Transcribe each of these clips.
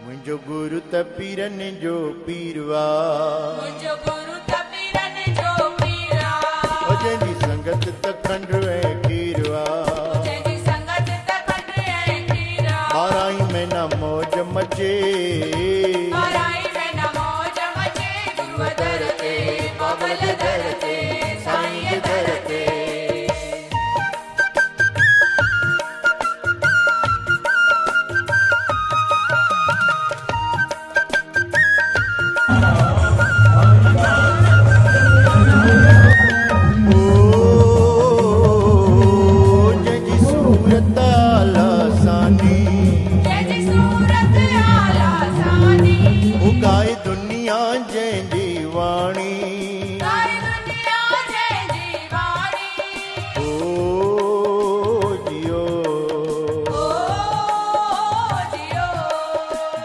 मुंहिंजो गुरु त पीरनि जो पीरवा, मुंहिंजो गुरु त पीरनि जो पीरवा, ओ जंहिंजी संगत त खंड ऐं खीरवा, जंहिंजी संगत त खंड ऐं खीरवा, 12 महीना मौज मचे, 12 महीना मौज मचे, गुरूअ दर ते, बाबल दर ते, साईं दर ते। गाए दुनिया जंहिंजी वाणी, गाए दुनिया जंहिंजी वाणी, ओ जियो, ओ जियो,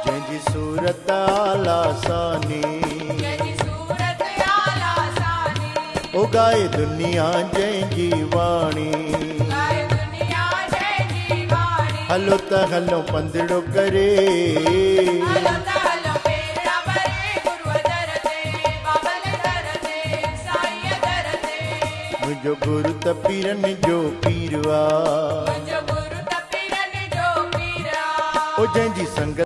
जंहिंजी सूरत आला सानी, जंहिंजी सूरत आला सानी, ओ गाए दुनिया जंहिंजी वाणी, गाए दुनिया जंहिंजी वाणी। हलो त हलो पंदिड़ो करे, हलो त हलो पेरड़ा भरे, गुरूअ दर ते, बाबल दर ते, साईं दर ते। मुंहिंजो गुरु त पीरनि जो पीरवा, मुंहिंजो गुरु त पीरनि जो पीरवा, ओ जंहिंजी संगत